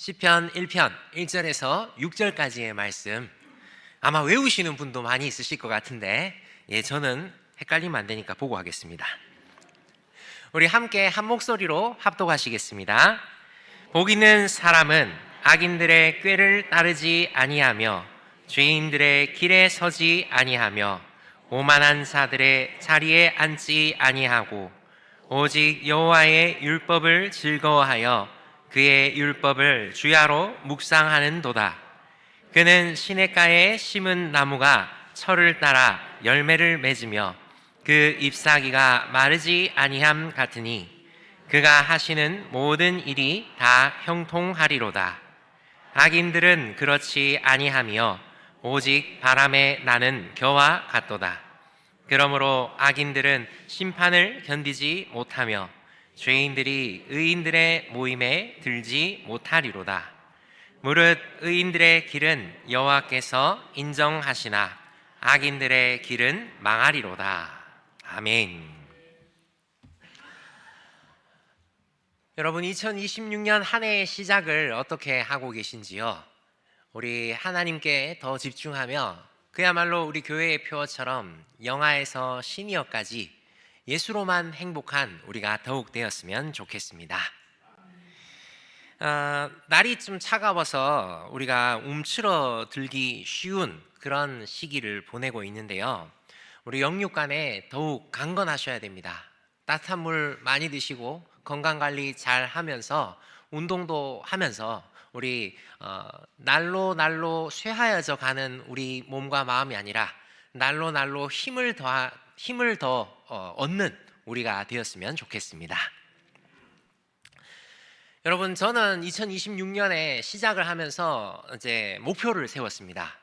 시편 1편 1절에서 6절까지의 말씀 아마 외우시는 분도 많이 있으실 것 같은데 저는 헷갈리면 안 되니까 보고 하겠습니다. 우리 함께 한 목소리로 합독하시겠습니다. 복 있는 사람은 악인들의 꾀를 따르지 아니하며 죄인들의 길에 서지 아니하며 오만한 자들의 자리에 앉지 아니하고 오직 여호와의 율법을 즐거워하여 그의 율법을 주야로 묵상하는도다. 그는 시냇가에 심은 나무가 철을 따라 열매를 맺으며 그 잎사귀가 마르지 아니함 같으니 그가 하시는 모든 일이 다 형통하리로다. 악인들은 그렇지 아니하며 오직 바람에 나는 겨와 같도다. 그러므로 악인들은 심판을 견디지 못하며 죄인들이 의인들의 모임에 들지 못하리로다. 무릇 의인들의 길은 여호와께서 인정하시나 악인들의 길은 망하리로다. 아멘. 여러분, 2026년 한 해의 시작을 어떻게 하고 계신지요? 우리 하나님께 더 집중하며 그야말로 우리 교회의 표어처럼 영아에서 시니어까지 예수로만 행복한 우리가 더욱 되었으면 좋겠습니다. 날이 좀 차가워서 우리가 움츠러들기 쉬운 그런 시기를 보내고 있는데요. 우리 영육간에 더욱 강건하셔야 됩니다. 따뜻한 물 많이 드시고 건강관리 잘 하면서 운동도 하면서 우리 날로 쇠하여져 가는 우리 몸과 마음이 아니라 날로 힘을 더 얻는 우리가 되었으면 좋겠습니다. 여러분, 저는 2026년에 시작을 하면서 이제 목표를 세웠습니다.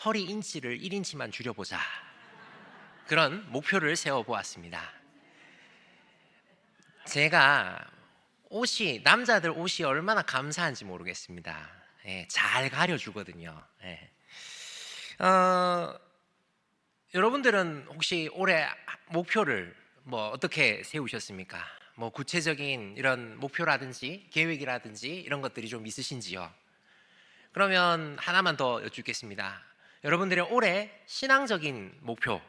허리 인치를 1인치만 줄여보자. 그런 목표를 세워보았습니다. 제가 남자들 옷이 얼마나 감사한지 모르겠습니다. 잘 가려주거든요. 여러분들은 혹시 올해 목표를 어떻게 세우셨습니까? 구체적인 이런 목표라든지 계획이라든지 이런 것들이 좀 있으신지요? 그러면 하나만 더 여쭙겠습니다. 여러분들의 올해 신앙적인 목표는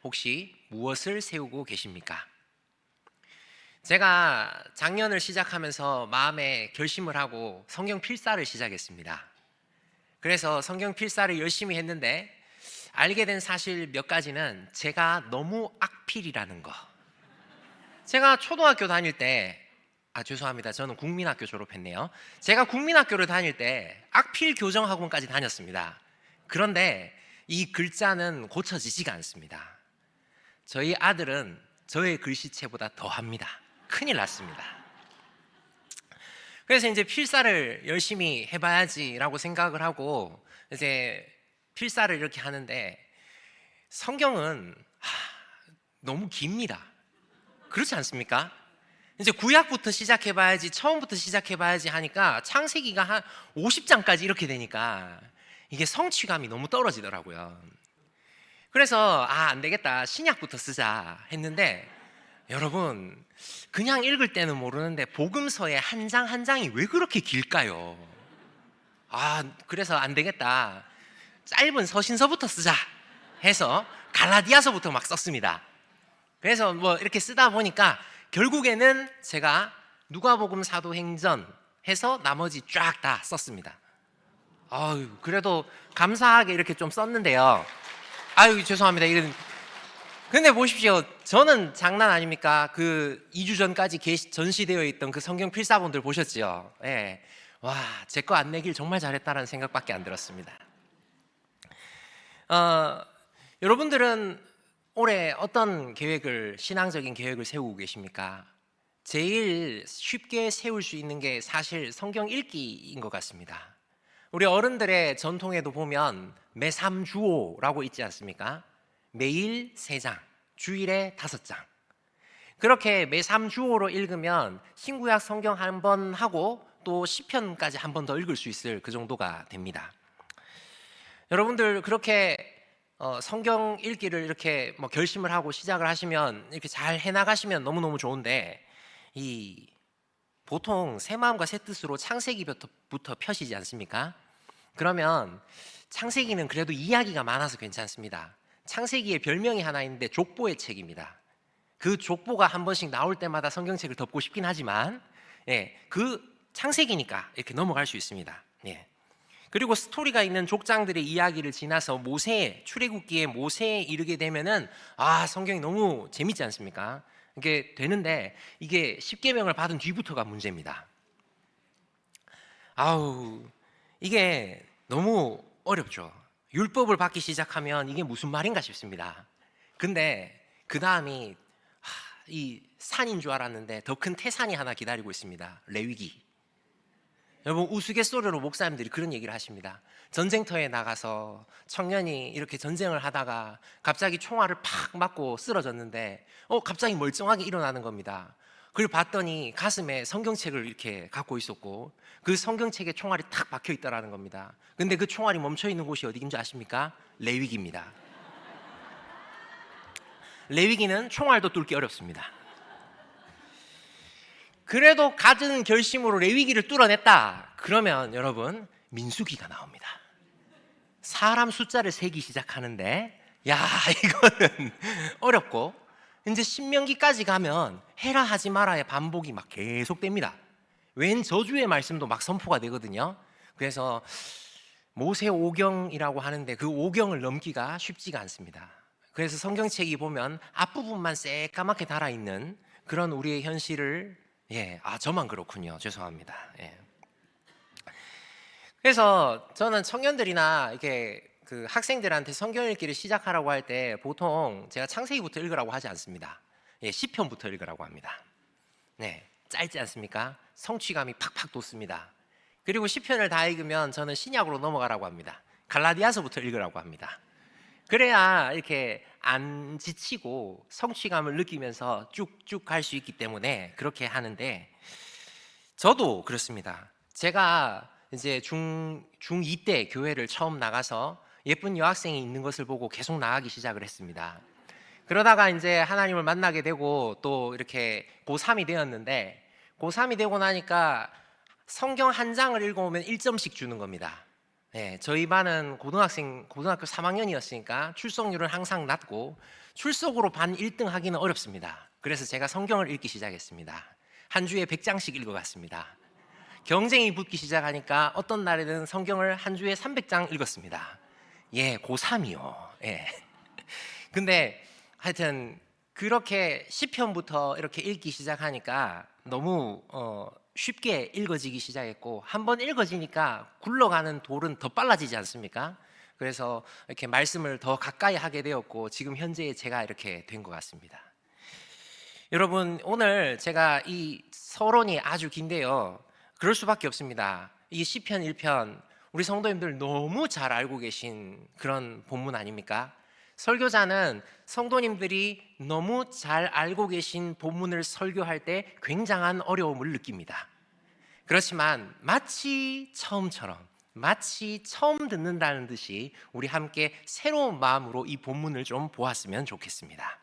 혹시 무엇을 세우고 계십니까? 제가 작년을 시작하면서 마음에 결심을 하고 성경 필사를 시작했습니다. 그래서 성경 필사를 열심히 했는데 알게 된 사실 몇 가지는 제가 너무 악필이라는 거. 제가 초등학교 다닐 때 죄송합니다. 저는 국민학교 졸업했네요. 제가 국민학교를 다닐 때 악필 교정학원까지 다녔습니다. 그런데 이 글자는 고쳐지지가 않습니다. 저희 아들은 저의 글씨체보다 더합니다. 큰일 났습니다. 그래서 이제 필사를 열심히 해봐야지라고 생각을 하고 이제 필사를 이렇게 하는데 성경은 너무 깁니다. 그렇지 않습니까? 이제 구약부터 시작해봐야지, 처음부터 시작해봐야지 하니까 창세기가 한 50장까지 이렇게 되니까 이게 성취감이 너무 떨어지더라고요. 그래서 안 되겠다, 신약부터 쓰자 했는데 여러분, 그냥 읽을 때는 모르는데 복음서의 한 장 한 장이 왜 그렇게 길까요? 그래서 안 되겠다, 짧은 서신서부터 쓰자 해서 갈라디아서부터 막 썼습니다. 그래서 이렇게 쓰다 보니까 결국에는 제가 누가복음, 사도행전 해서 나머지 쫙 다 썼습니다. 그래도 감사하게 이렇게 좀 썼는데요. 죄송합니다. 근데 보십시오. 저는 장난 아닙니까? 그 2주 전까지 전시되어 있던 그 성경 필사본들 보셨죠? 제 거 안 내길 정말 잘했다라는 생각밖에 안 들었습니다. 여러분들은 올해 어떤 신앙적인 계획을 세우고 계십니까? 제일 쉽게 세울 수 있는 게 사실 성경 읽기인 것 같습니다. 우리 어른들의 전통에도 보면 매삼주오라고 있지 않습니까? 매일 3장, 주일에 5장. 그렇게 매삼주오로 읽으면 신구약 성경 한 번 하고 또 시편까지 한 번 더 읽을 수 있을 그 정도가 됩니다. 여러분들 그렇게 성경 읽기를 이렇게 결심을 하고 시작을 하시면 이렇게 잘 해나가시면 너무너무 좋은데 이 보통 새 마음과 새 뜻으로 창세기부터 펴시지 않습니까? 그러면 창세기는 그래도 이야기가 많아서 괜찮습니다. 창세기에 별명이 하나 있는데 족보의 책입니다. 그 족보가 한 번씩 나올 때마다 성경책을 덮고 싶긴 하지만 그 창세기니까 이렇게 넘어갈 수 있습니다. 그리고 스토리가 있는 족장들의 이야기를 지나서 출애굽기에 모세에 이르게 되면은 성경이 너무 재밌지 않습니까? 이게 되는데 이게 십계명을 받은 뒤부터가 문제입니다. 이게 너무 어렵죠. 율법을 받기 시작하면 이게 무슨 말인가 싶습니다. 근데 그 다음이 이 산인 줄 알았는데 더 큰 태산이 하나 기다리고 있습니다. 레위기. 여러분, 우스갯소리로 목사님들이 그런 얘기를 하십니다. 전쟁터에 나가서 청년이 이렇게 전쟁을 하다가 갑자기 총알을 팍 맞고 쓰러졌는데 갑자기 멀쩡하게 일어나는 겁니다. 그걸 봤더니 가슴에 성경책을 이렇게 갖고 있었고 그 성경책에 총알이 탁 박혀 있다라는 겁니다. 근데 그 총알이 멈춰 있는 곳이 어디인지 아십니까? 레위기입니다. 레위기는 총알도 뚫기 어렵습니다. 그래도 갖은 결심으로 레위기를 뚫어냈다. 그러면 여러분, 민수기가 나옵니다. 사람 숫자를 세기 시작하는데 이거는 어렵고 이제 신명기까지 가면 해라 하지 마라의 반복이 막 계속됩니다. 웬 저주의 말씀도 막 선포가 되거든요. 그래서 모세 오경이라고 하는데 그 오경을 넘기가 쉽지가 않습니다. 그래서 성경책이 보면 앞부분만 새까맣게 달아있는 그런 우리의 현실을 저만 그렇군요. 죄송합니다. 그래서 저는 청년들이나 이렇게 그 학생들한테 성경 읽기를 시작하라고 할 때 보통 제가 창세기부터 읽으라고 하지 않습니다. 시편부터 읽으라고 합니다. 짧지 않습니까? 성취감이 팍팍 돋습니다. 그리고 시편을 다 읽으면 저는 신약으로 넘어가라고 합니다. 갈라디아서부터 읽으라고 합니다. 그래야 이렇게 안 지치고 성취감을 느끼면서 쭉쭉 갈 수 있기 때문에 그렇게 하는데, 저도 그렇습니다. 제가 이제 중2 때 교회를 처음 나가서 예쁜 여학생이 있는 것을 보고 계속 나가기 시작을 했습니다. 그러다가 이제 하나님을 만나게 되고 또 이렇게 고3이 되었는데, 고3이 되고 나니까 성경 한 장을 읽어오면 1점씩 주는 겁니다. 저희 반은 고등학교 3학년이었으니까 출석률은 항상 낮고 출석으로 반 1등 하기는 어렵습니다. 그래서 제가 성경을 읽기 시작했습니다. 한 주에 100장씩 읽어갔습니다. 경쟁이 붙기 시작하니까 어떤 날에는 성경을 한 주에 300장 읽었습니다. 고3이요. 근데 하여튼 그렇게 시편부터 이렇게 읽기 시작하니까 너무 쉽게 읽어지기 시작했고, 한번 읽어지니까 굴러가는 돌은 더 빨라지지 않습니까? 그래서 이렇게 말씀을 더 가까이 하게 되었고 지금 현재 제가 이렇게 된 것 같습니다. 여러분, 오늘 제가 이 서론이 아주 긴데요, 그럴 수밖에 없습니다. 이 시편 1편 우리 성도님들 너무 잘 알고 계신 그런 본문 아닙니까? 설교자는 성도님들이 너무 잘 알고 계신 본문을 설교할 때 굉장한 어려움을 느낍니다. 그렇지만 마치 처음 듣는다는 듯이 우리 함께 새로운 마음으로 이 본문을 좀 보았으면 좋겠습니다.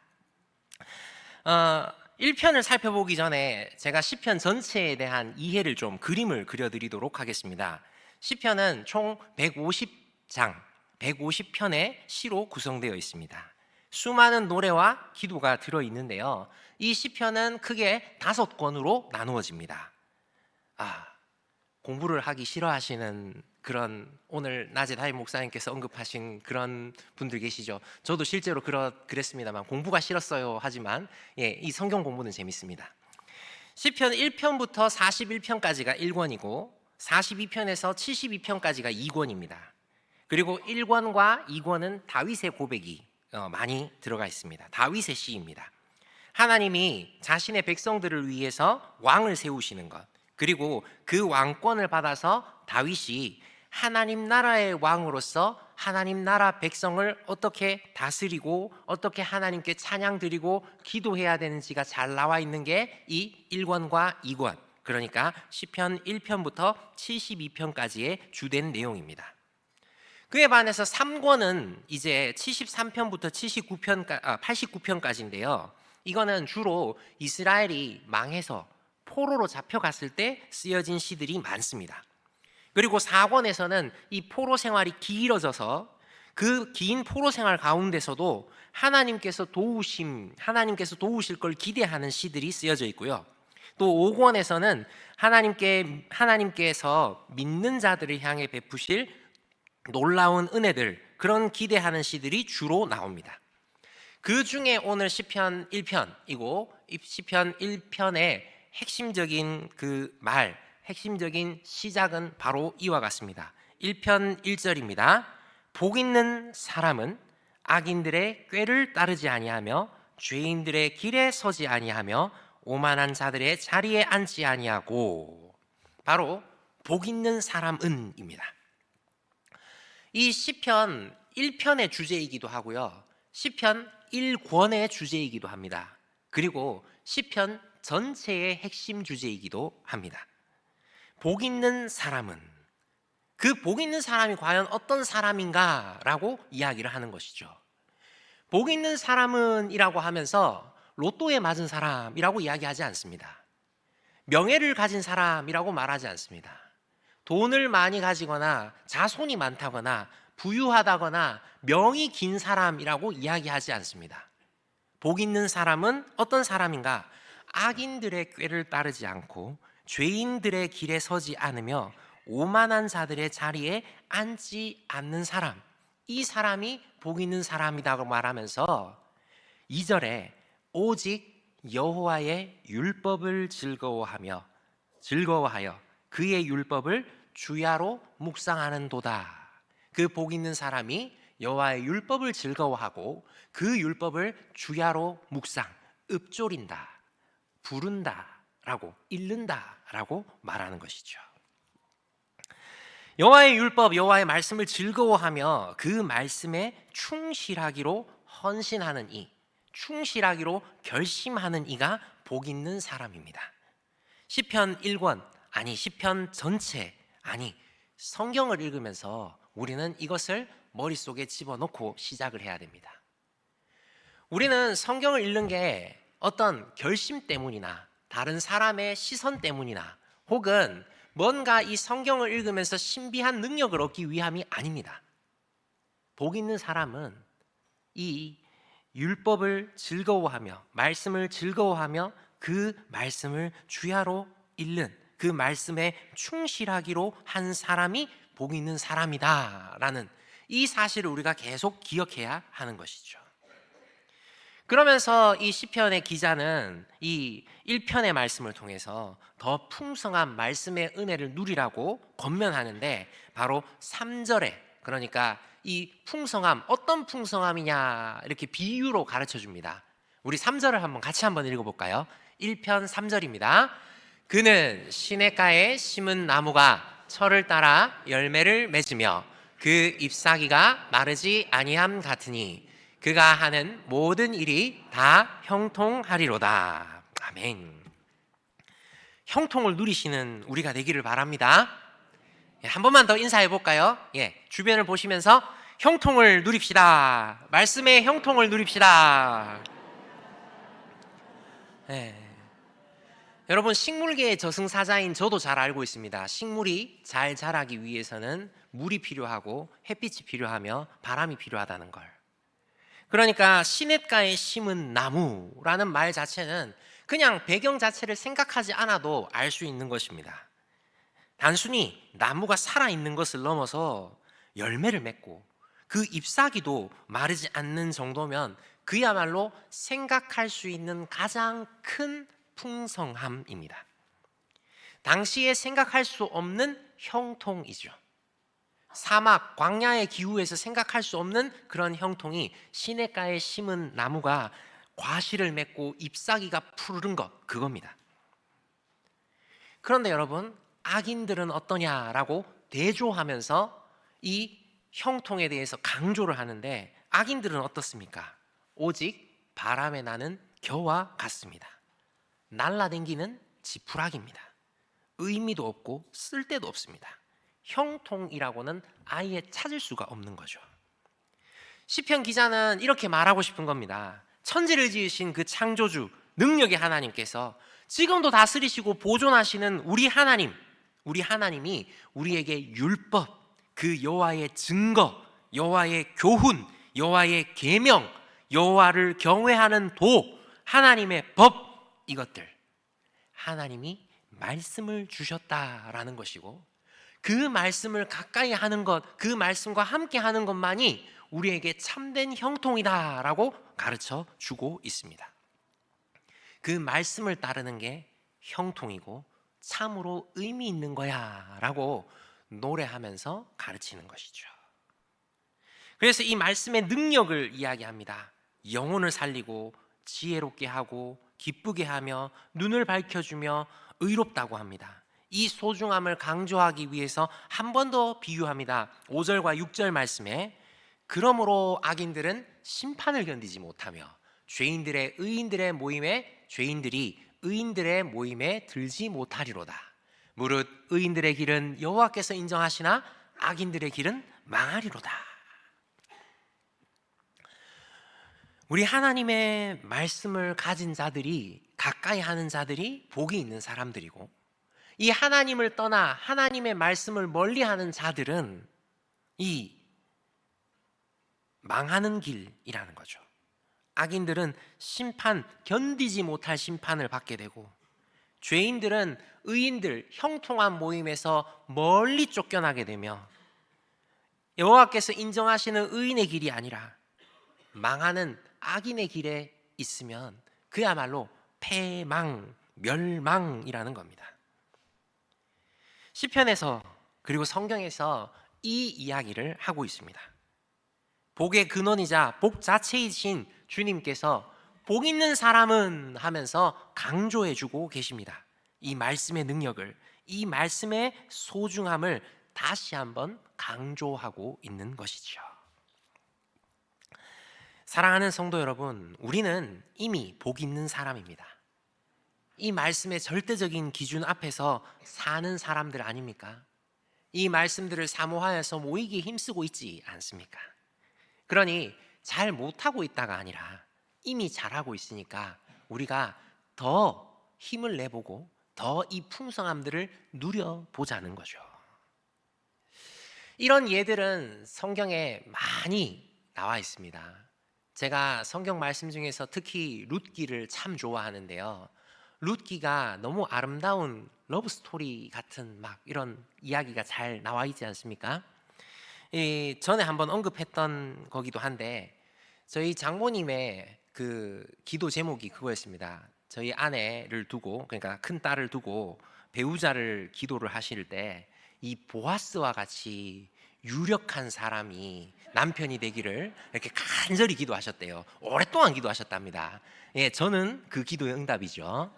1편을 살펴보기 전에 제가 시편 전체에 대한 이해를 좀 그림을 그려드리도록 하겠습니다. 시편은 총 150장 150편의 시로 구성되어 있습니다. 수많은 노래와 기도가 들어있는데요, 이 시편은 크게 5권으로 나누어집니다. 공부를 하기 싫어하시는 그런, 오늘 낮에 담임 목사님께서 언급하신 그런 분들 계시죠. 저도 실제로 그랬습니다만 공부가 싫었어요 하지만 이 성경 공부는 재밌습니다. 시편 1편부터 41편까지가 1권이고 42편에서 72편까지가 2권입니다. 그리고 1권과 2권은 다윗의 고백이 많이 들어가 있습니다. 다윗의 시입니다. 하나님이 자신의 백성들을 위해서 왕을 세우시는 것, 그리고 그 왕권을 받아서 다윗이 하나님 나라의 왕으로서 하나님 나라 백성을 어떻게 다스리고 어떻게 하나님께 찬양 드리고 기도해야 되는지가 잘 나와 있는 게 이 1권과 2권, 그러니까 시편 1편부터 72편까지의 주된 내용입니다. 그에 반해서 3권은 이제 73편부터 89편까지인데요, 이거는 주로 이스라엘이 망해서 포로로 잡혀갔을 때 쓰여진 시들이 많습니다. 그리고 4권에서는 이 포로 생활이 길어져서 그 긴 포로 생활 가운데서도 하나님께서 도우실 걸 기대하는 시들이 쓰여져 있고요. 또 5권에서는 하나님께서 믿는 자들을 향해 베푸실 놀라운 은혜들, 그런 기대하는 시들이 주로 나옵니다. 그 중에 오늘 시편 1편이고 시편 1편의 핵심적인 핵심적인 시작은 바로 이와 같습니다. 1편 1절입니다. 복 있는 사람은 악인들의 꾀를 따르지 아니하며 죄인들의 길에 서지 아니하며 오만한 자들의 자리에 앉지 아니하고, 바로 복 있는 사람은입니다. 이 시편 1편의 주제이기도 하고요, 시편 1권의 주제이기도 합니다. 그리고 시편 전체의 핵심 주제이기도 합니다. 복 있는 사람은, 그 복 있는 사람이 과연 어떤 사람인가라고 이야기를 하는 것이죠. 복 있는 사람은 이라고 하면서 로또에 맞은 사람이라고 이야기하지 않습니다. 명예를 가진 사람이라고 말하지 않습니다. 돈을 많이 가지거나 자손이 많다거나 부유하다거나 명이 긴 사람이라고 이야기하지 않습니다. 복 있는 사람은 어떤 사람인가? 악인들의 꾀를 따르지 않고 죄인들의 길에 서지 않으며 오만한 자들의 자리에 앉지 않는 사람, 이 사람이 복 있는 사람이라고 말하면서 2절에 오직 여호와의 율법을 즐거워하여 그의 율법을 주야로 묵상하는도다. 그 복 있는 사람이 여호와의 율법을 즐거워하고 그 율법을 주야로 묵상, 읊조린다, 부른다라고, 읽는다라고 말하는 것이죠. 여호와의 율법, 여호와의 말씀을 즐거워하며 그 말씀에 충실하기로 헌신하는 이, 충실하기로 결심하는 이가 복 있는 사람입니다. 시편 1권, 시편 전체, 성경을 읽으면서 우리는 이것을 머릿속에 집어넣고 시작을 해야 됩니다. 우리는 성경을 읽는 게 어떤 결심 때문이나 다른 사람의 시선 때문이나 혹은 뭔가 이 성경을 읽으면서 신비한 능력을 얻기 위함이 아닙니다. 복 있는 사람은 이 율법을 즐거워하며 말씀을 즐거워하며 그 말씀을 주야로 읽는, 그 말씀에 충실하기로 한 사람이 복 있는 사람이다라는 이 사실을 우리가 계속 기억해야 하는 것이죠. 그러면서 이 시편의 기자는 이 1편의 말씀을 통해서 더 풍성한 말씀의 은혜를 누리라고 권면하는데, 바로 3절에, 그러니까 이 풍성함, 어떤 풍성함이냐 이렇게 비유로 가르쳐 줍니다. 우리 3절을 같이 한번 읽어볼까요? 1편 3절입니다. 그는 시냇가에 심은 나무가 철을 따라 열매를 맺으며 그 잎사귀가 마르지 아니함 같으니 그가 하는 모든 일이 다 형통하리로다. 아멘. 형통을 누리시는 우리가 되기를 바랍니다. 한 번만 더 인사해 볼까요? 주변을 보시면서 형통을 누립시다. 말씀의 형통을 누립시다. 여러분, 식물계의 저승사자인 저도 잘 알고 있습니다. 식물이 잘 자라기 위해서는 물이 필요하고 햇빛이 필요하며 바람이 필요하다는 걸. 그러니까 시냇가에 심은 나무라는 말 자체는 그냥 배경 자체를 생각하지 않아도 알 수 있는 것입니다. 단순히 나무가 살아있는 것을 넘어서 열매를 맺고 그 잎사귀도 마르지 않는 정도면 그야말로 생각할 수 있는 가장 큰 풍성함입니다. 당시에 생각할 수 없는 형통이죠. 사막, 광야의 기후에서 생각할 수 없는 그런 형통이 시냇가에 심은 나무가 과실을 맺고 잎사귀가 푸르른 것, 그겁니다. 그런데 여러분, 악인들은 어떠냐라고 대조하면서 이 형통에 대해서 강조를 하는데, 악인들은 어떻습니까? 오직 바람에 나는 겨와 같습니다. 날라댕기는 지푸라기입니다. 의미도 없고 쓸데도 없습니다. 형통이라고는 아예 찾을 수가 없는 거죠. 시편 기자는 이렇게 말하고 싶은 겁니다. 천지를 지으신 그 창조주, 능력의 하나님께서 지금도 다스리시고 보존하시는 우리 하나님, 우리 하나님이 우리에게 율법, 그 여호와의 증거, 여호와의 교훈, 여호와의 계명, 여호와를 경외하는 도, 하나님의 법, 이것들 하나님이 말씀을 주셨다라는 것이고, 그 말씀을 가까이 하는 것, 그 말씀과 함께 하는 것만이 우리에게 참된 형통이다라고 가르쳐 주고 있습니다. 그 말씀을 따르는 게 형통이고 참으로 의미 있는 거야 라고 노래하면서 가르치는 것이죠. 그래서 이 말씀의 능력을 이야기합니다. 영혼을 살리고 지혜롭게 하고 기쁘게 하며 눈을 밝혀주며 의롭다고 합니다. 이 소중함을 강조하기 위해서 한 번 더 비유합니다. 5절과 6절 말씀에 그러므로 악인들은 심판을 견디지 못하며 의인들의 모임에 들지 못하리로다. 무릇 의인들의 길은 여호와께서 인정하시나 악인들의 길은 망하리로다. 우리 하나님의 말씀을 가진 자들이, 가까이 하는 자들이 복이 있는 사람들이고, 이 하나님을 떠나 하나님의 말씀을 멀리하는 자들은 이 망하는 길이라는 거죠. 악인들은 견디지 못할 심판을 받게 되고, 죄인들은 의인들, 형통한 모임에서 멀리 쫓겨나게 되며, 여호와께서 인정하시는 의인의 길이 아니라 망하는 악인의 길에 있으면 그야말로 패망, 멸망이라는 겁니다. 시편에서 그리고 성경에서 이 이야기를 하고 있습니다. 복의 근원이자 복 자체이신 주님께서 복 있는 사람은 하면서 강조해 주고 계십니다. 이 말씀의 능력을, 이 말씀의 소중함을 다시 한번 강조하고 있는 것이죠. 사랑하는 성도 여러분, 우리는 이미 복 있는 사람입니다. 이 말씀의 절대적인 기준 앞에서 사는 사람들 아닙니까? 이 말씀들을 사모하여서 모이기에 힘쓰고 있지 않습니까? 그러니 잘 못하고 있다가 아니라 이미 잘하고 있으니까 우리가 더 힘을 내보고 더 이 풍성함들을 누려보자는 거죠. 이런 예들은 성경에 많이 나와 있습니다. 제가 성경 말씀 중에서 특히 룻기를 참 좋아하는데요. 룻기가 너무 아름다운 러브 스토리 같은 막 이런 이야기가 잘 나와 있지 않습니까? 전에 한번 언급했던 거기도 한데, 저희 장모님의 그 기도 제목이 그거였습니다. 저희 아내를 두고, 그러니까 큰 딸을 두고 배우자를 기도를 하실 때 이 보아스와 같이 유력한 사람이 남편이 되기를 이렇게 간절히 기도하셨대요. 오랫동안 기도하셨답니다. 예, 저는 그 기도의 응답이죠.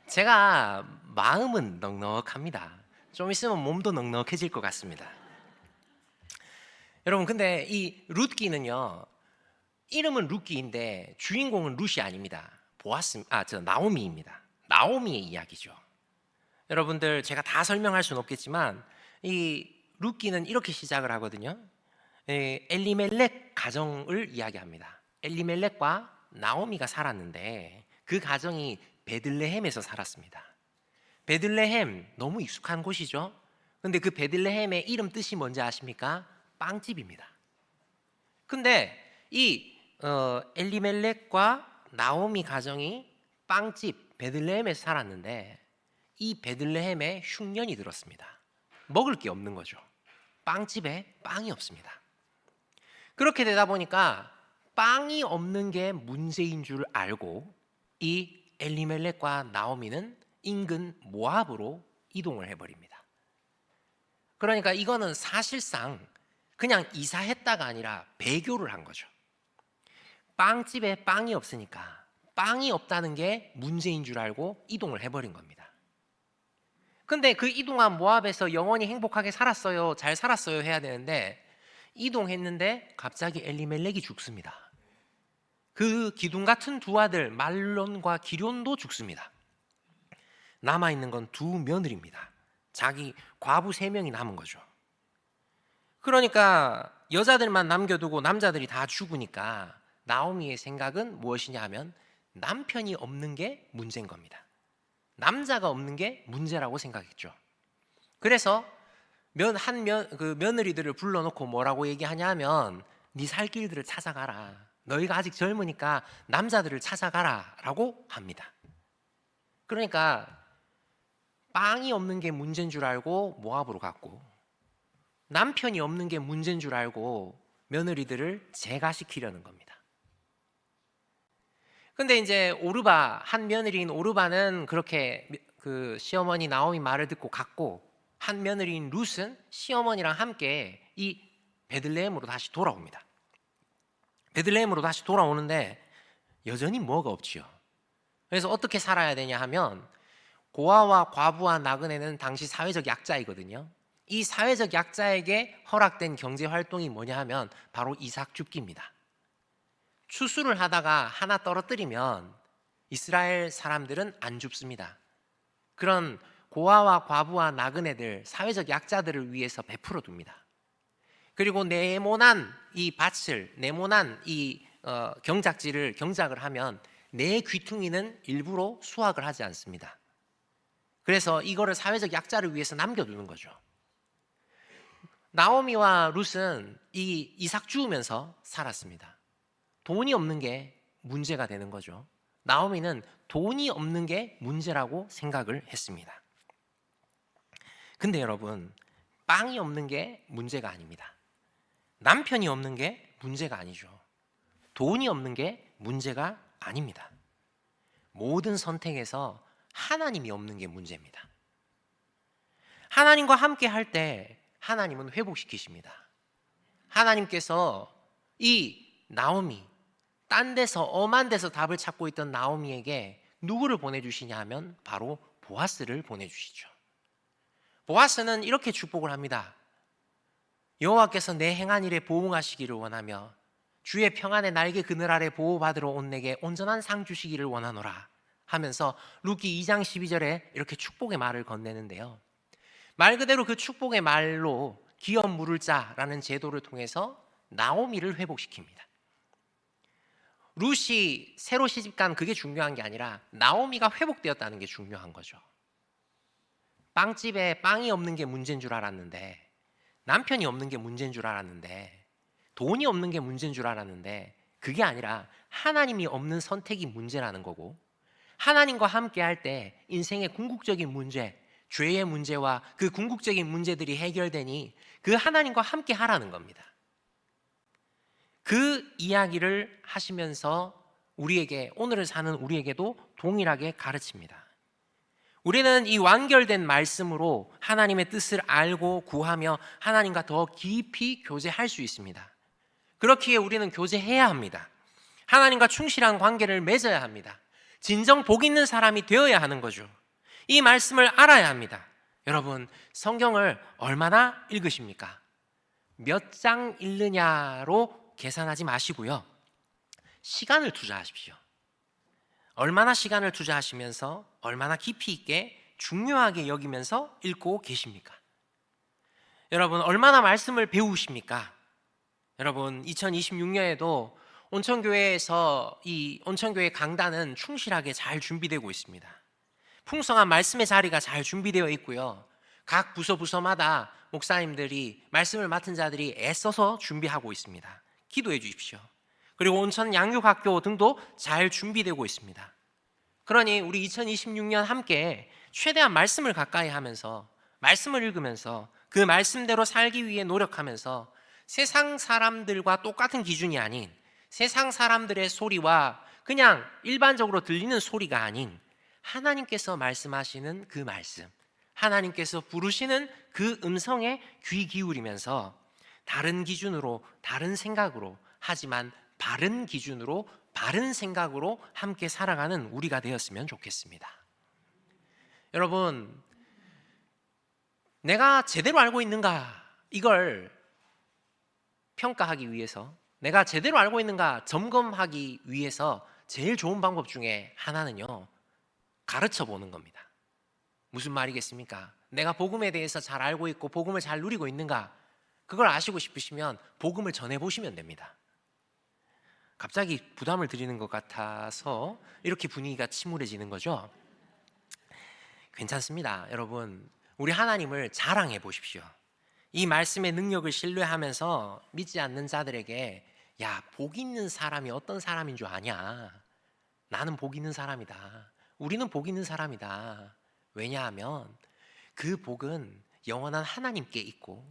제가 마음은 넉넉합니다. 좀 있으면 몸도 넉넉해질 것 같습니다. 여러분, 근데 이 룻기는요, 이름은 룻기인데 주인공은 룻이 아닙니다. 나오미입니다. 나오미의 이야기죠. 여러분들, 제가 다 설명할 수는 없겠지만 이 룻기는 이렇게 시작을 하거든요. 엘리멜렉 가정을 이야기합니다. 엘리멜렉과 나오미가 살았는데 그 가정이 베들레헴에서 살았습니다. 베들레헴 너무 익숙한 곳이죠. 근데 그 베들레헴의 이름 뜻이 뭔지 아십니까? 빵집입니다. 근데 이 엘리멜렉과 나오미 가정이 빵집 베들레헴에서 살았는데 이 베들레헴에 흉년이 들었습니다. 먹을 게 없는 거죠. 빵집에 빵이 없습니다. 그렇게 되다 보니까 빵이 없는 게 문제인 줄 알고 이 엘리멜렉과 나오미는 인근 모압으로 이동을 해버립니다. 그러니까 이거는 사실상 그냥 이사했다가 아니라 배교를 한 거죠. 빵집에 빵이 없으니까 빵이 없다는 게 문제인 줄 알고 이동을 해버린 겁니다. 근데 그 이동한 모압에서 영원히 행복하게 살았어요, 잘 살았어요 해야 되는데, 이동했는데 갑자기 엘리멜렉이 죽습니다. 그 기둥 같은 두 아들 말론과 기럨도 죽습니다. 남아있는 건 두 며느리입니다. 자기 과부 3명이 남은 거죠. 그러니까 여자들만 남겨두고 남자들이 다 죽으니까 나오미의 생각은 무엇이냐 하면, 남편이 없는 게 문제인 겁니다. 남자가 없는 게 문제라고 생각했죠. 그래서 그 며느리들을 불러놓고 뭐라고 얘기하냐 하면 네 살 길들을 찾아가라. 너희가 아직 젊으니까 남자들을 찾아가라 라고 합니다. 그러니까 빵이 없는 게 문제인 줄 알고 모압으로 갔고, 남편이 없는 게 문제인 줄 알고 며느리들을 제가시키려는 겁니다. 근데 이제 한 며느리인 오르바는 그렇게 그 시어머니 나오미 말을 듣고 갔고, 한 며느리인 룻은 시어머니랑 함께 이 베들레헴으로 다시 돌아옵니다. 베들레헴으로 다시 돌아오는데 여전히 뭐가 없지요. 그래서 어떻게 살아야 되냐 하면, 고아와 과부와 나그네는 당시 사회적 약자이거든요. 이 사회적 약자에게 허락된 경제 활동이 뭐냐 하면 바로 이삭 줍기입니다. 추수를 하다가 하나 떨어뜨리면 이스라엘 사람들은 안 줍습니다. 그런 고아와 과부와 나그네들, 사회적 약자들을 위해서 베풀어 둡니다. 그리고 네모난 이 밭을, 네모난 이 경작을 하면 내 귀퉁이는 일부러 수확을 하지 않습니다. 그래서 이거를 사회적 약자를 위해서 남겨두는 거죠. 나오미와 룻은 이 이삭 주우면서 살았습니다. 돈이 없는 게 문제가 되는 거죠. 나오미는 돈이 없는 게 문제라고 생각을 했습니다. 근데 여러분, 빵이 없는 게 문제가 아닙니다. 남편이 없는 게 문제가 아니죠. 돈이 없는 게 문제가 아닙니다. 모든 선택에서 하나님이 없는 게 문제입니다. 하나님과 함께 할 때 하나님은 회복시키십니다. 하나님께서 이 나오미, 딴 데서 엄한 데서 답을 찾고 있던 나오미에게 누구를 보내주시냐 하면 바로 보아스를 보내주시죠. 보아스는 이렇게 축복을 합니다. 여호와께서 내 행한 일에 보응하시기를 원하며 주의 평안의 날개 그늘 아래 보호받으러 온 내게 온전한 상 주시기를 원하노라 하면서 루키 2장 12절에 이렇게 축복의 말을 건네는데요. 말 그대로 그 축복의 말로 기업 물을 자라는 제도를 통해서 나오미를 회복시킵니다. 룻이 새로 시집간 그게 중요한 게 아니라 나오미가 회복되었다는 게 중요한 거죠. 빵집에 빵이 없는 게 문제인 줄 알았는데, 남편이 없는 게 문제인 줄 알았는데, 돈이 없는 게 문제인 줄 알았는데, 그게 아니라 하나님이 없는 선택이 문제라는 거고, 하나님과 함께 할 때 인생의 궁극적인 문제, 죄의 문제와 그 궁극적인 문제들이 해결되니 그 하나님과 함께 하라는 겁니다. 그 이야기를 하시면서 우리에게, 오늘을 사는 우리에게도 동일하게 가르칩니다. 우리는 이 완결된 말씀으로 하나님의 뜻을 알고 구하며 하나님과 더 깊이 교제할 수 있습니다. 그렇기에 우리는 교제해야 합니다. 하나님과 충실한 관계를 맺어야 합니다. 진정 복 있는 사람이 되어야 하는 거죠. 이 말씀을 알아야 합니다. 여러분, 성경을 얼마나 읽으십니까? 몇 장 읽느냐로 계산하지 마시고요, 시간을 투자하십시오. 얼마나 시간을 투자하시면서 얼마나 깊이 있게 중요하게 여기면서 읽고 계십니까? 여러분, 얼마나 말씀을 배우십니까? 여러분, 2026년에도 온천교회에서 이 온천교회 강단은 충실하게 잘 준비되고 있습니다. 풍성한 말씀의 자리가 잘 준비되어 있고요, 각 부서마다 목사님들이, 말씀을 맡은 자들이 애써서 준비하고 있습니다. 기도해 주십시오. 그리고 온천 양육학교 등도 잘 준비되고 있습니다. 그러니 우리 2026년 함께 최대한 말씀을 가까이 하면서, 말씀을 읽으면서 그 말씀대로 살기 위해 노력하면서 세상 사람들과 똑같은 기준이 아닌, 세상 사람들의 소리와 그냥 일반적으로 들리는 소리가 아닌 하나님께서 말씀하시는 그 말씀, 하나님께서 부르시는 그 음성에 귀 기울이면서 다른 기준으로, 다른 생각으로, 하지만 바른 기준으로, 바른 생각으로 함께 살아가는 우리가 되었으면 좋겠습니다. 여러분, 내가 제대로 알고 있는가, 이걸 평가하기 위해서, 내가 제대로 알고 있는가 점검하기 위해서 제일 좋은 방법 중에 하나는요, 가르쳐 보는 겁니다. 무슨 말이겠습니까? 내가 복음에 대해서 잘 알고 있고 복음을 잘 누리고 있는가, 그걸 아시고 싶으시면 복음을 전해 보시면 됩니다. 갑자기 부담을 드리는 것 같아서 이렇게 분위기가 침울해지는 거죠. 괜찮습니다. 여러분, 우리 하나님을 자랑해 보십시오. 이 말씀의 능력을 신뢰하면서 믿지 않는 자들에게 야, 복 있는 사람이 어떤 사람인 줄 아냐? 나는 복 있는 사람이다. 우리는 복 있는 사람이다. 왜냐하면 그 복은 영원한 하나님께 있고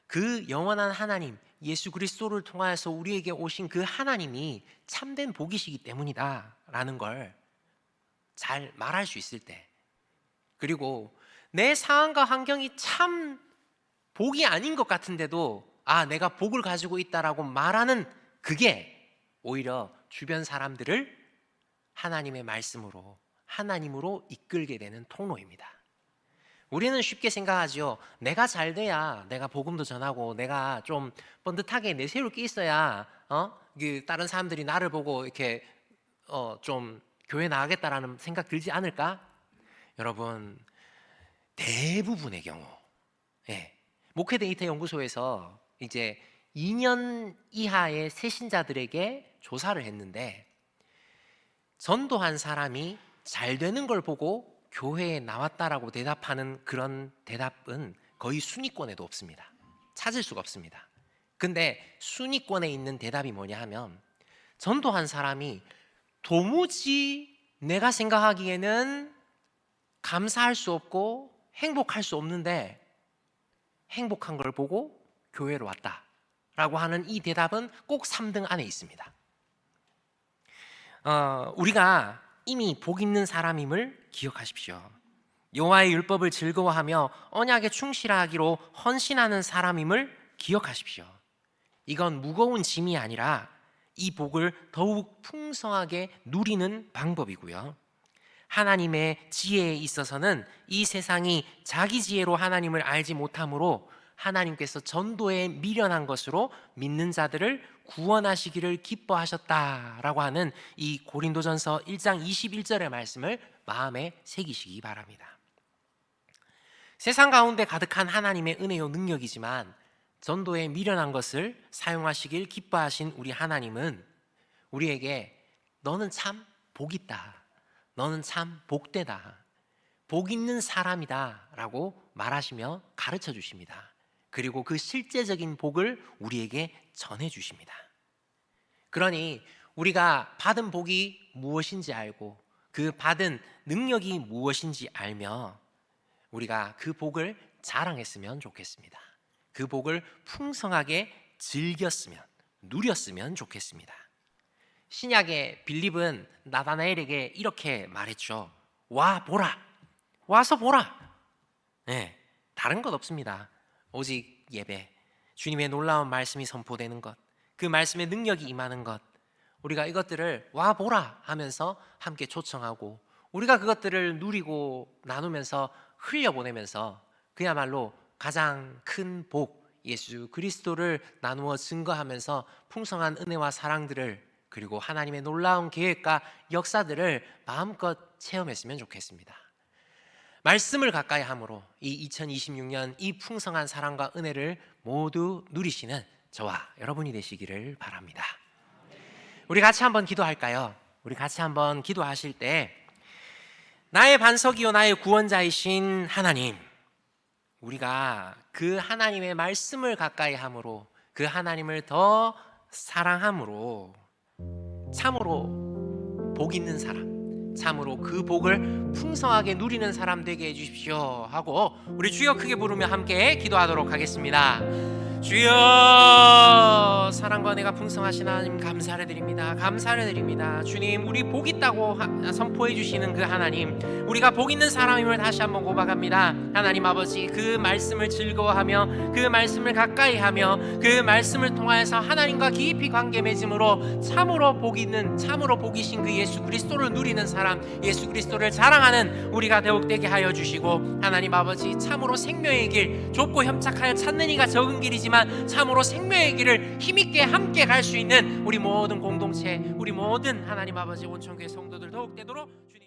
그 영원한 하나님 예수 그리스도를 통하여서 우리에게 오신 그 하나님이 참된 복이시기 때문이다 라는 걸 잘 말할 수 있을 때, 그리고 내 상황과 환경이 참 복이 아닌 것 같은데도 내가 복을 가지고 있다라고 말하는 그게 오히려 주변 사람들을 하나님의 말씀으로 하나님으로 이끌게 되는 통로입니다. 우리는 쉽게 생각하지요. 내가 잘 돼야 내가 복음도 전하고 내가 좀 번듯하게 내세울 게 있어야 다른 사람들이 나를 보고 이렇게 좀 교회 나가겠다라는 생각 들지 않을까? 여러분, 대부분의 경우 목회 데이터 연구소에서 이제 2년 이하의 새신자들에게 조사를 했는데 전도한 사람이 잘 되는 걸 보고 교회에 나왔다라고 대답하는 그런 대답은 거의 순위권에도 없습니다. 찾을 수가 없습니다. 근데 순위권에 있는 대답이 뭐냐 하면 전도한 사람이 도무지 내가 생각하기에는 감사할 수 없고 행복할 수 없는데 행복한 걸 보고 교회로 왔다라고 하는 이 대답은 꼭 3등 안에 있습니다. 우리가 이미 복 있는 사람임을 기억하십시오. 여호와의 율법을 즐거워하며 언약에 충실하기로 헌신하는 사람임을 기억하십시오. 이건 무거운 짐이 아니라 이 복을 더욱 풍성하게 누리는 방법이고요. 하나님의 지혜에 있어서는 이 세상이 자기 지혜로 하나님을 알지 못하므로 하나님께서 전도에 미련한 것으로 믿는 자들을 구원하시기를 기뻐하셨다라고 하는 이 고린도전서 1장 21절의 말씀을 마음에 새기시기 바랍니다. 세상 가운데 가득한 하나님의 은혜요 능력이지만 전도에 미련한 것을 사용하시길 기뻐하신 우리 하나님은 우리에게 너는 참 복 있다, 너는 참 복되다, 복 있는 사람이다 라고 말하시며 가르쳐 주십니다. 그리고 그 실제적인 복을 우리에게 전해 주십니다. 그러니 우리가 받은 복이 무엇인지 알고 그 받은 능력이 무엇인지 알며 우리가 그 복을 자랑했으면 좋겠습니다. 그 복을 풍성하게 즐겼으면, 누렸으면 좋겠습니다. 신약의 빌립은 나다나엘에게 이렇게 말했죠. 와 보라, 와서 보라. 다른 것 없습니다. 오직 예배, 주님의 놀라운 말씀이 선포되는 것, 그 말씀의 능력이 임하는 것, 우리가 이것들을 와 보라 하면서 함께 초청하고 우리가 그것들을 누리고 나누면서 흘려보내면서 그야말로 가장 큰 복, 예수 그리스도를 나누어 증거하면서 풍성한 은혜와 사랑들을, 그리고 하나님의 놀라운 계획과 역사들을 마음껏 체험했으면 좋겠습니다. 말씀을 가까이 함으로 이 2026년 이 풍성한 사랑과 은혜를 모두 누리시는 저와 여러분이 되시기를 바랍니다. 우리 같이 한번 기도할까요? 우리 같이 한번 기도하실 때 나의 반석이요 나의 구원자이신 하나님, 우리가 그 하나님의 말씀을 가까이 함으로 그 하나님을 더 사랑함으로 참으로 복 있는 사람, 참으로 그 복을 풍성하게 누리는 사람 되게 해주십시오 하고 우리 주여 크게 부르며 함께 기도하도록 하겠습니다. 주여, 사랑과 은혜가 풍성하신 하나님 감사를 드립니다. 감사를 드립니다. 주님, 우리 복 있다고 선포해 주시는 그 하나님, 우리가 복 있는 사람임을 다시 한번 고백합니다. 하나님 아버지, 그 말씀을 즐거워하며 그 말씀을 가까이 하며 그 말씀을 통하여서 하나님과 깊이 관계 맺음으로 참으로 복 있는, 참으로 복이신 그 예수 그리스도를 누리는 사람, 예수 그리스도를 자랑하는 우리가 더욱 되게 하여 주시고, 하나님 아버지, 참으로 생명의 길, 좁고 협착하여 찾는 이가 적은 길이지만 참으로 생명의 길을 힘있게 함께 갈 수 있는 우리 모든 공동체, 우리 모든 하나님 아버지 온천교회 성도들 더욱 되도록 주님